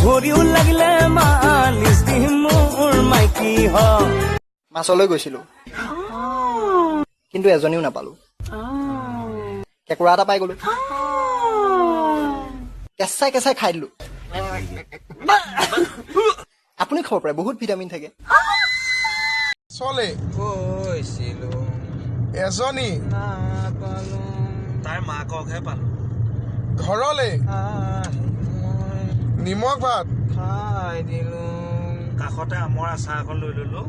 ভৰিও লাগিলে মালিচ দিম মোৰ মাইকী হ মাছলৈ গৈছিলো কিন্তু এজনীও নাপালো কেঁকুৰা এটা পাই গলো কেঁচাই কেঁচাই খাই দিলো আপুনি খাব পাৰে বহুত ভিটামিন থাকে চলে গৈছিলো এজনী নাপালো তাইৰ মাককহে পালো ঘৰলে মই নিমখ ভাত খাই দিলো কাষতে আমৰ আচাৰ এখন লৈ ললো